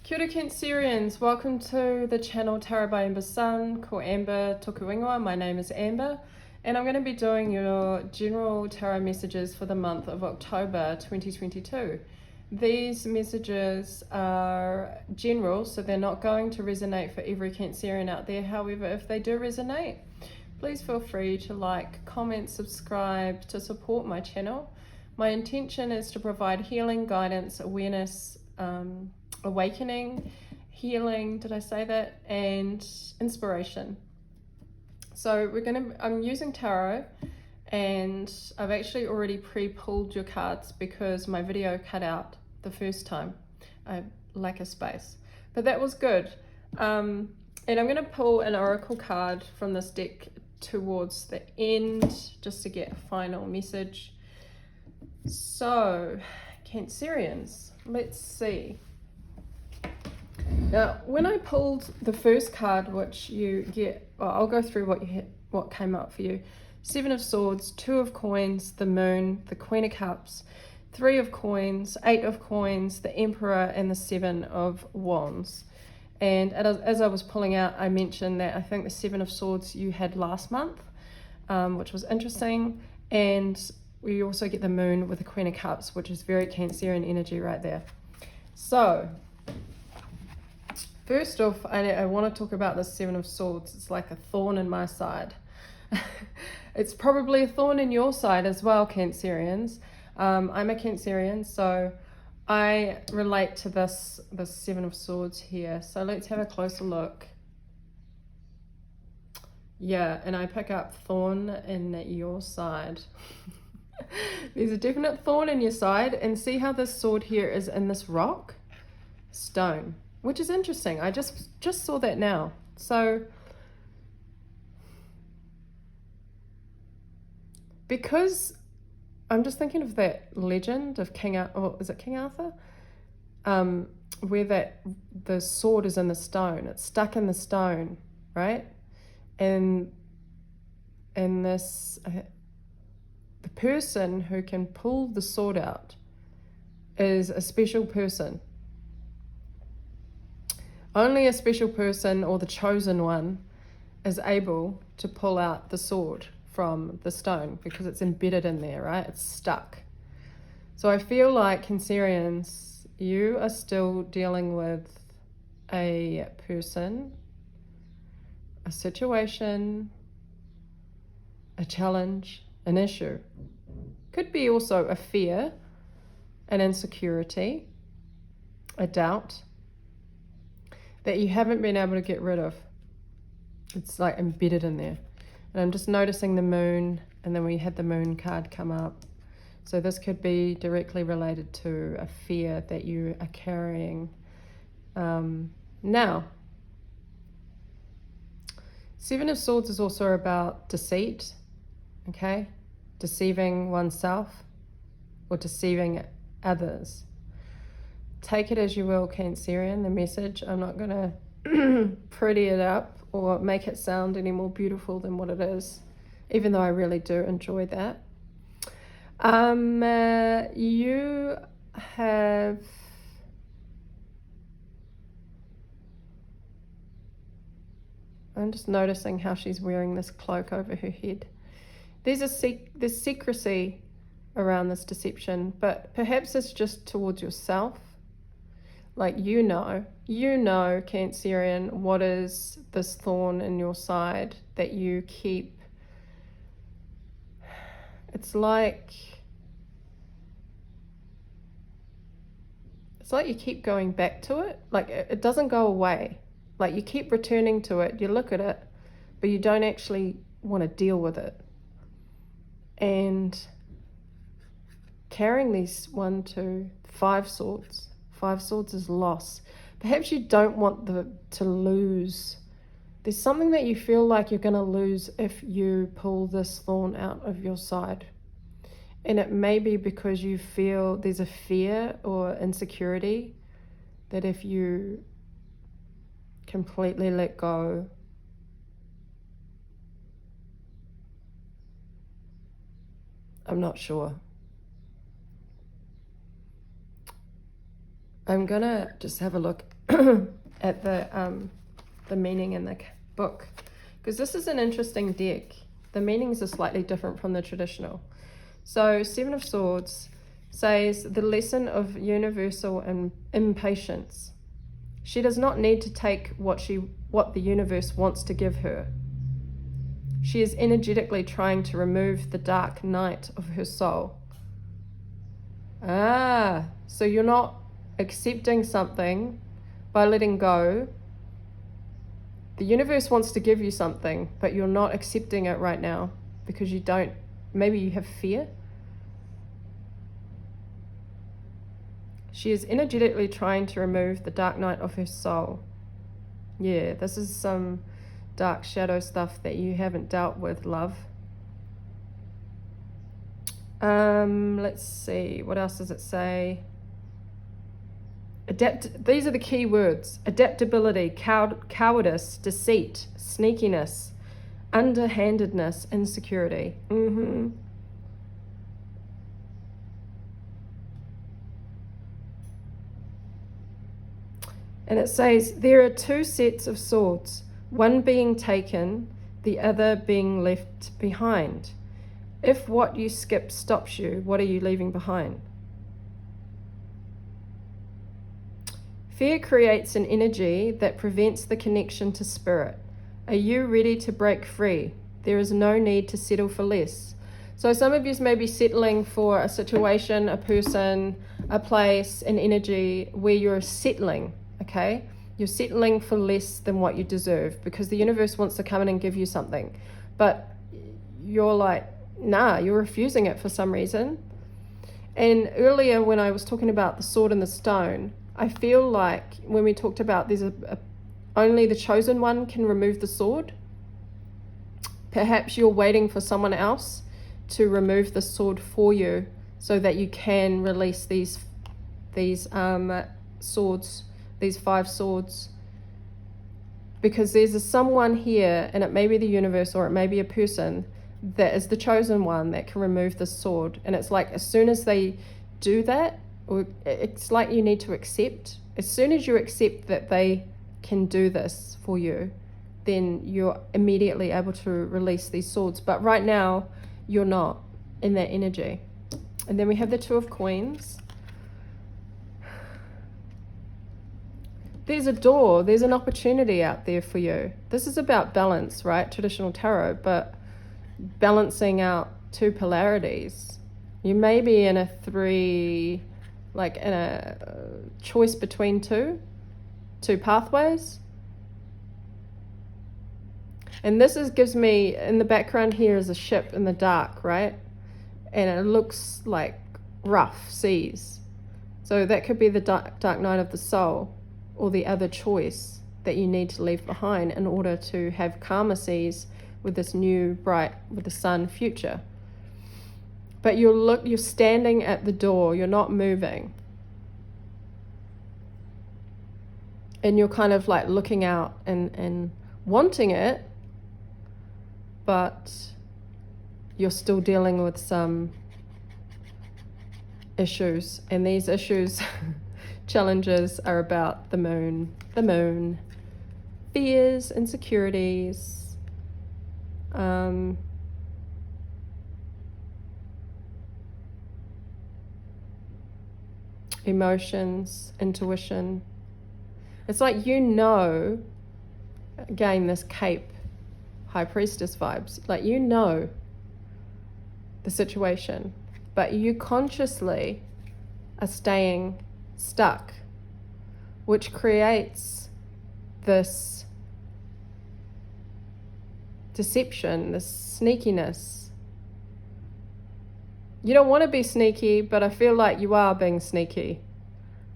Kia ora Cancerians, welcome to the channel Tarot by Amber's Sun, ko Amber Toku Ingoa. My name is Amber and I'm going to be doing your general tarot messages for the month of October 2022. These messages are general, so they're not going to resonate for every Cancerian out there. However, if they do resonate, please feel free to like, comment, subscribe to support my channel. My intention is to provide healing, guidance, awareness, awakening, healing, did I say that, and inspiration. So I'm using tarot, and I've actually already pre-pulled your cards because my video cut out the first time. I lack of space, but that was good. And I'm going to pull an oracle card from this deck towards the end just to get a final message. So Cancerians, let's see. Now, when I pulled the first card, which you get, well, I'll go through what came up for you. 7 of Swords, 2 of Coins, the Moon, the Queen of Cups, 3 of Coins, 8 of Coins, the Emperor, and the 7 of Wands. And as I was pulling out, I mentioned that I think the 7 of Swords you had last month, which was interesting. And we also get the Moon with the Queen of Cups, which is very Cancerian energy right there. So first off, I want to talk about the 7 of Swords. It's like a thorn in my side. It's probably a thorn in your side as well, Cancerians. I'm a Cancerian, so I relate to this 7 of Swords here. So let's have a closer look. Yeah, and I pick up thorn in your side. There's a definite thorn in your side, and see how this sword here is in this rock? Stone. Which is interesting. I just saw that now. So because I'm just thinking of that legend of is it King Arthur? Where the sword is in the stone. It's stuck in the stone, right? And this the person who can pull the sword out is a special person. Only a special person, or the chosen one, is able to pull out the sword from the stone because it's embedded in there, right? It's stuck. So I feel like, Cancerians, you are still dealing with a person, a situation, a challenge, an issue. Could be also a fear, an insecurity, a doubt that you haven't been able to get rid of. It's like embedded in there. And I'm just noticing the Moon, and then we had the Moon card come up. So this could be directly related to a fear that you are carrying. Now, 7 of Swords is also about deceit, okay? Deceiving oneself or deceiving others. Take it as you will, Cancerian, the message. I'm not going to pretty it up or make it sound any more beautiful than what it is, even though I really do enjoy that. You have I'm just noticing how she's wearing this cloak over her head. There's secrecy around this deception, but perhaps it's just towards yourself. Like, you know, Cancerian, what is this thorn in your side that you keep. It's like you keep going back to it. Like, it doesn't go away. Like, you keep returning to it, you look at it, but you don't actually want to deal with it. And carrying these 1, 2, 5 swords. 5 swords is loss. Perhaps you don't want to lose. There's something that you feel like you're going to lose if you pull this thorn out of your side. And it may be because you feel there's a fear or insecurity that if you completely let go, I'm not sure. I'm gonna just have a look at the meaning in the book, because this is an interesting deck. The meanings are slightly different from the traditional. So Seven of Swords says the lesson of universal impatience. She does not need to take what the universe wants to give her. She is energetically trying to remove the dark night of her soul. So you're not accepting something by letting go. The universe wants to give you something, but you're not accepting it right now because you don't, maybe you have fear. She is energetically trying to remove the dark night of her soul. Yeah, this is some dark shadow stuff that you haven't dealt with, love. Let's see, what else does it say? These are the key words: adaptability, cowardice, deceit, sneakiness, underhandedness, insecurity. And it says there are two sets of swords, one being taken, the other being left behind. If what you skip stops you, what are you leaving behind? Fear creates an energy that prevents the connection to spirit. Are you ready to break free? There is no need to settle for less. So some of you may be settling for a situation, a person, a place, an energy where you're settling, okay? You're settling for less than what you deserve because the universe wants to come in and give you something. But you're like, nah, you're refusing it for some reason. And earlier when I was talking about the sword and the stone, I feel like when we talked about there's only the chosen one can remove the sword. Perhaps you're waiting for someone else to remove the sword for you so that you can release these swords, these 5 swords. Because there's someone here, and it may be the universe or it may be a person, that is the chosen one that can remove the sword. And it's like as soon as they do that, it's like you need to accept. As soon as you accept that they can do this for you, then you're immediately able to release these swords. But right now, you're not in that energy. And then we have the Two of Coins. There's a door, there's an opportunity out there for you. This is about balance, right? Traditional tarot, but balancing out 2 polarities. You may be in a 3, like in a choice between two pathways. And this gives me, in the background here is a ship in the dark, right? And it looks like rough seas. So that could be the dark night of the soul, or the other choice that you need to leave behind in order to have calmer seas with this new bright, with the sun future. But you're standing at the door, you're not moving. And you're kind of like looking out and wanting it, but you're still dealing with some issues. And these issues, challenges are about the moon, fears, insecurities, emotions, intuition. It's like, again, this cape, high priestess vibes, like the situation, but you consciously are staying stuck, which creates this deception, this sneakiness. You don't want to be sneaky, but I feel like you are being sneaky.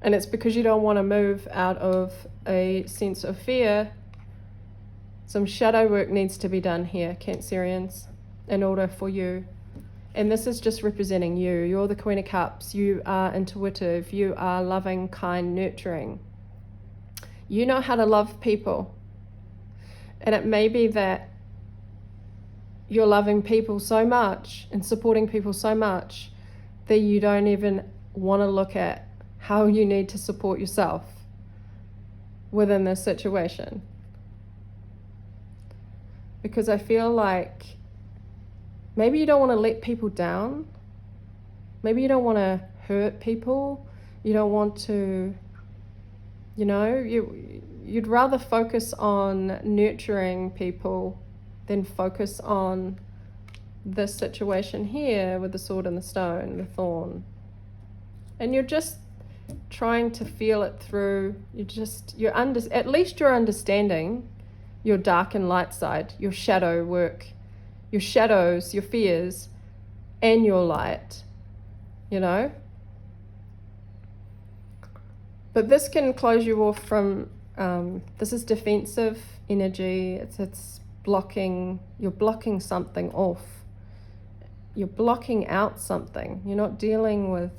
And it's because you don't want to move out of a sense of fear. Some shadow work needs to be done here, Cancerians, in order for you. And this is just representing you. You're the Queen of Cups. You are intuitive. You are loving, kind, nurturing. You know how to love people. And it may be that you're loving people so much and supporting people so much that you don't even want to look at how you need to support yourself. within this situation. Because I feel like maybe you don't want to let people down. Maybe you don't want to hurt people. You don't want to, you'd rather focus on nurturing people than focus on this situation here with the sword and the stone, the thorn. And you're just trying to feel it through. At least you're understanding your dark and light side, your shadow work, your shadows, your fears, and your light, But this can close you off from, this is defensive energy. It's blocking, you're blocking something off. You're blocking out something. You're not dealing with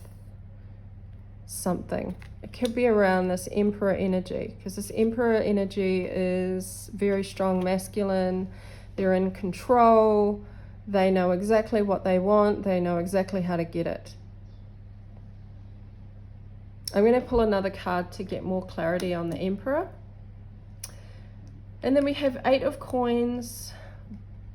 something. It could be around this Emperor energy, because this Emperor energy is very strong masculine. They're in control. They know exactly what they want. They know exactly how to get it. I'm going to pull another card to get more clarity on the Emperor. And then we have 8 of Coins,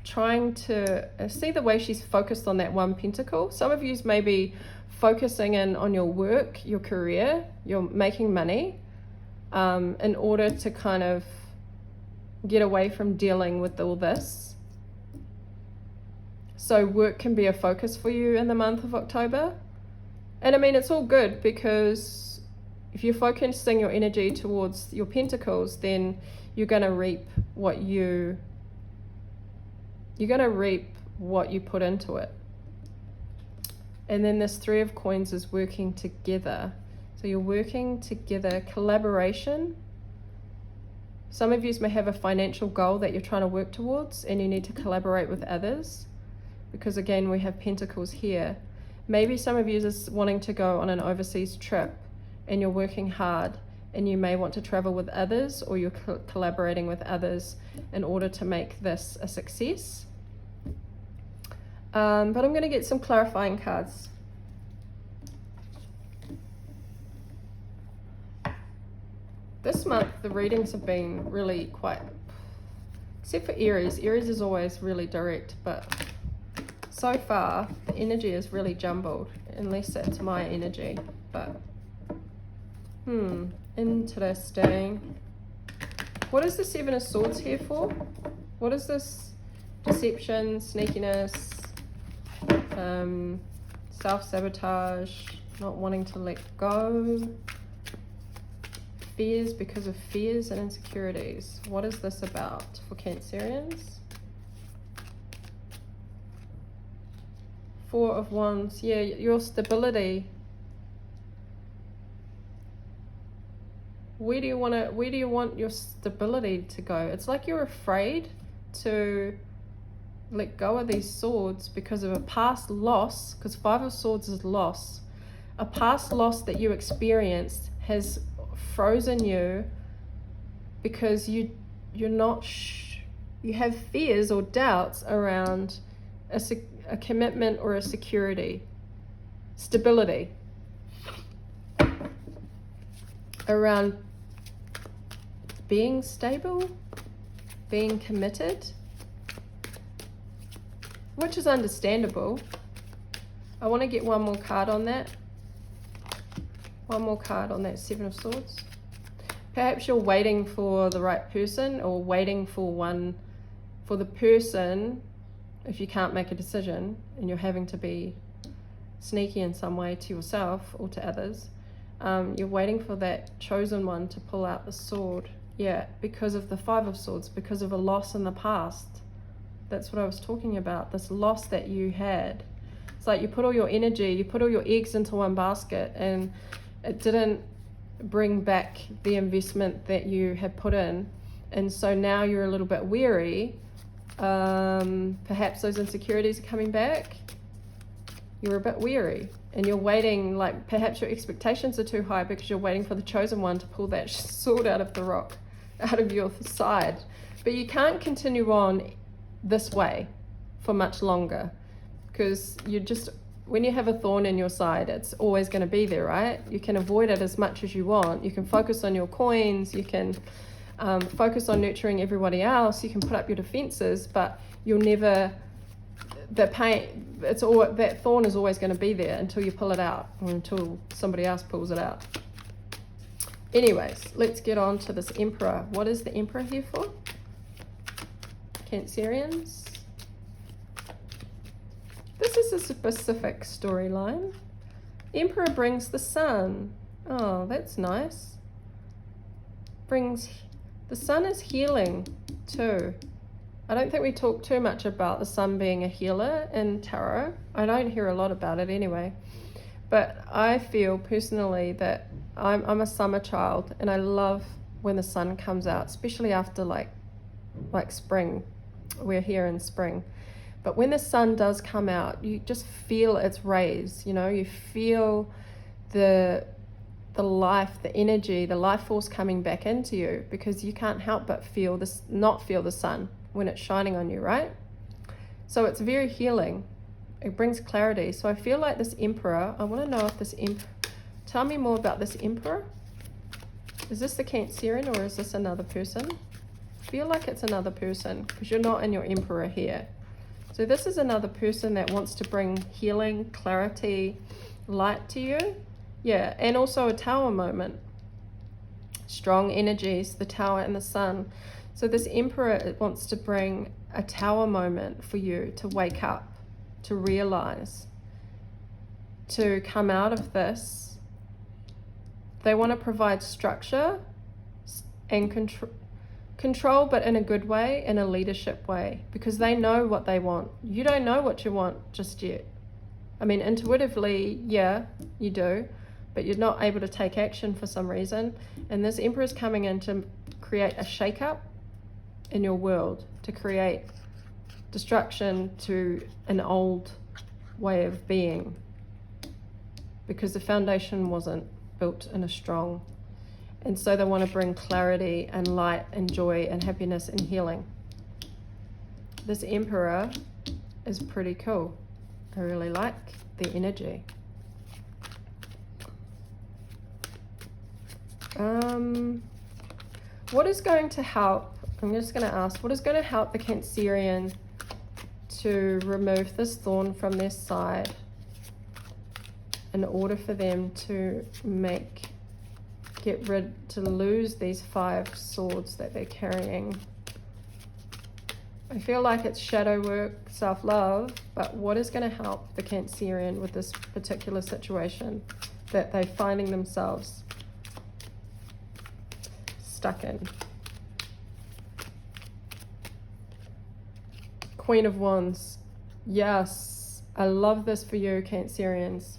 trying to see the way she's focused on that 1 pentacle. Some of you may be focusing in on your work, your career, you're making money, in order to kind of get away from dealing with all this. So work can be a focus for you in the month of October. And I mean, it's all good, because if you're focusing your energy towards your pentacles, then you're going to reap what you put into it. And then this 3 of Coins is working together. So you're working together, collaboration. Some of you may have a financial goal that you're trying to work towards, and you need to collaborate with others, because again, we have Pentacles here. Maybe some of you is wanting to go on an overseas trip, and you're working hard, and you may want to travel with others, or you're collaborating with others in order to make this a success. But I'm going to get some clarifying cards. This month, the readings have been really quite, except for Aries. Aries is always really direct, but so far, the energy is really jumbled, unless it's my energy. But, interesting. What is the 7 of Swords here for? What is this? Deception, sneakiness, self-sabotage, not wanting to let go, fears because of fears and insecurities. What is this about for Cancerians? 4 of Wands. Yeah, your stability. Where do you want your stability to go? It's like you're afraid to let go of these swords because of a past loss, because 5 of Swords is loss. A past loss that you experienced has frozen you because you're not you have fears or doubts around a commitment or a security, stability, around being stable, being committed, which is understandable. I want to get one more card on that. One more card on that 7 of Swords. Perhaps you're waiting for the right person, or waiting for the person, if you can't make a decision and you're having to be sneaky in some way to yourself or to others. You're waiting for that chosen one to pull out the sword. Yeah, because of the 5 of Swords, because of a loss in the past. That's what I was talking about, this loss that you had. It's like you put all your energy, you put all your eggs into one basket, and it didn't bring back the investment that you had put in. And so now you're a little bit weary. Perhaps those insecurities are coming back. You're a bit weary, and you're waiting, like perhaps your expectations are too high because you're waiting for the chosen one to pull that sword out of the rock, out of your side. But you can't continue on this way for much longer, because you're just when you have a thorn in your side, it's always going to be there, right? You can avoid it as much as you want. You can focus on your coins. You can focus on nurturing everybody else. You can put up your defenses, but you'll never, the pain, it's all, that thorn is always going to be there until you pull it out, or until somebody else pulls it out. Anyways, let's get on to this Emperor. What is the Emperor here for? Cancerians. This is a specific storyline. Emperor brings the sun. Oh, that's nice. The sun is healing too. I don't think we talk too much about the sun being a healer in tarot. I don't hear a lot about it anyway. But I feel personally that I'm a summer child, and I love when the sun comes out, especially after like spring. We're here in spring. But when the sun does come out, you just feel its rays, you know, you feel the life, the energy, the life force coming back into you, because you can't help but not feel the sun when it's shining on you, right? So it's very healing. It brings clarity. So I feel like this Emperor, I want to know if this Emperor, tell me more about this Emperor. Is this the Cancerian, or is this another person? I feel like it's another person, because you're not in your Emperor here. So this is another person that wants to bring healing, clarity, light to you. Yeah, and also a Tower moment. Strong energies, the Tower and the Sun. So this Emperor wants to bring a Tower moment for you to wake up, to realize, to come out of this. They want to provide structure and control, but in a good way, in a leadership way, because they know what they want. You don't know what you want just yet. I mean, intuitively, yeah, you do, but you're not able to take action for some reason. And this Emperor is coming in to create a shake-up in your world, to create destruction to an old way of being, because the foundation wasn't built in a strong. And so they want to bring clarity and light and joy and happiness and healing. This Emperor is pretty cool. I really like the energy. What is going to help? I'm just going to ask, what is going to help the Cancerian to remove this thorn from their side in order for them to to lose these 5 swords that they're carrying? I feel like it's shadow work, self-love, but what is going to help the Cancerian with this particular situation that they're finding themselves stuck in? Queen of Wands. Yes, I love this for you, Cancerians.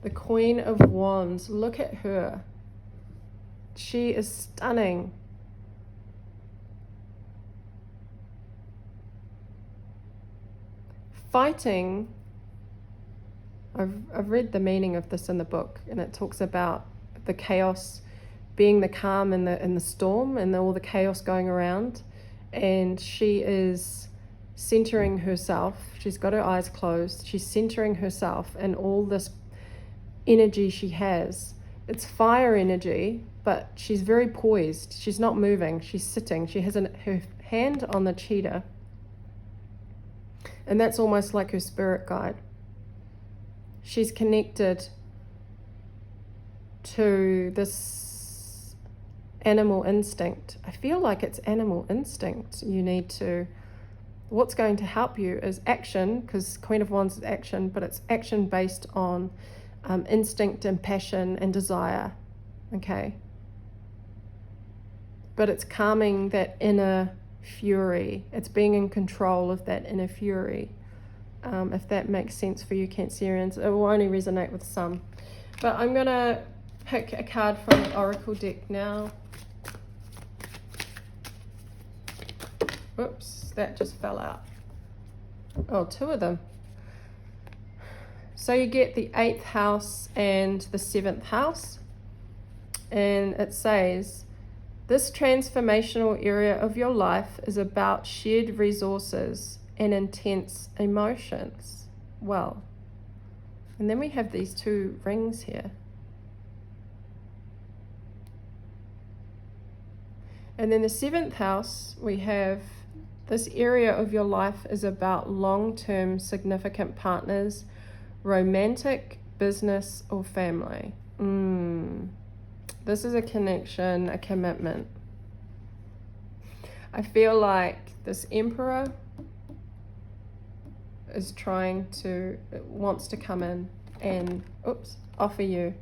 The Queen of Wands, look at her. She is stunning. Fighting, I've read the meaning of this in the book, and it talks about the chaos, being the calm in the storm and all the chaos going around. And she is centering herself. She's got her eyes closed. She's centering herself and all this energy she has. It's fire energy, but she's very poised. She's not moving. She's sitting. She has her hand on the cheetah. And that's almost like her spirit guide. She's connected to this animal instinct. I feel like it's animal instinct. What's going to help you is action, because Queen of Wands is action, but it's action based on instinct and passion and desire, okay? But it's calming that inner fury. It's being in control of that inner fury. If that makes sense for you, Cancerians. It will only resonate with some. But I'm going to pick a card from the Oracle deck now. Whoops, that just fell out. Oh, 2 of them. So you get the 8th house and the 7th house. And it says, this transformational area of your life is about shared resources and intense emotions. Well, And then we have these two rings here. And then the 7th house, we have this area of your life is about long-term significant partners, romantic, business, or family. This is a connection, a commitment. I feel like this Emperor is wants to come in and, offer you.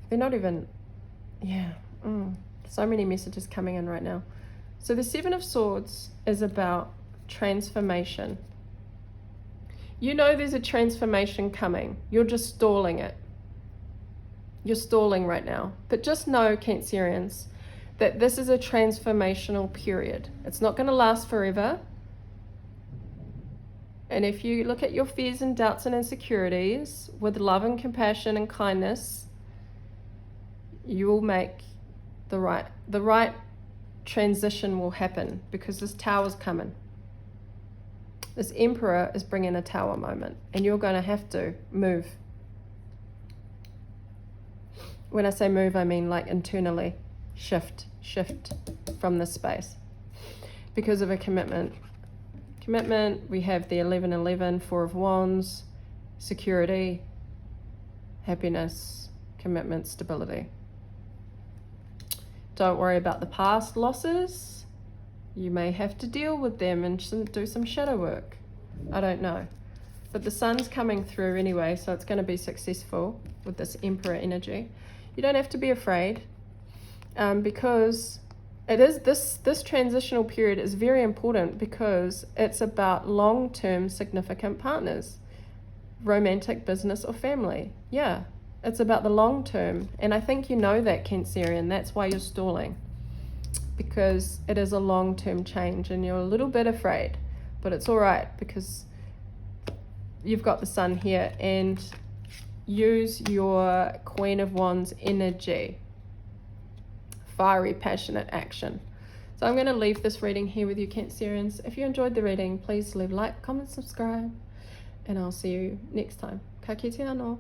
They're not even, so many messages coming in right now. So the 7 of Swords is about transformation. You know there's a transformation coming. You're just stalling it. You're stalling right now. But just know, Cancerians, that this is a transformational period. It's not going to last forever. And if you look at your fears and doubts and insecurities with love and compassion and kindness, you will make the right transition will happen, because this Tower's coming. This Emperor is bringing a Tower moment, and you're going to have to move. When I say move, I mean like internally shift from this space because of a commitment. We have the 11-11, 4 of Wands, security, happiness, commitment, stability. Don't worry about the past losses. You may have to deal with them and do some shadow work. I don't know. But the Sun's coming through anyway, so it's going to be successful with this Emperor energy. You don't have to be afraid, because it is this transitional period is very important, because it's about long-term significant partners, romantic, business, or family. Yeah, it's about the long term, and I think you know that, Cancerian. That's why you're stalling, because it is a long-term change, and you're a little bit afraid, but it's all right, because you've got the Sun here, and use your Queen of Wands energy. Fiery, passionate action. So I'm going to leave this reading here with you, Cancerians. If you enjoyed the reading, please leave a like, comment, subscribe, and I'll see you next time. Ka kite anō.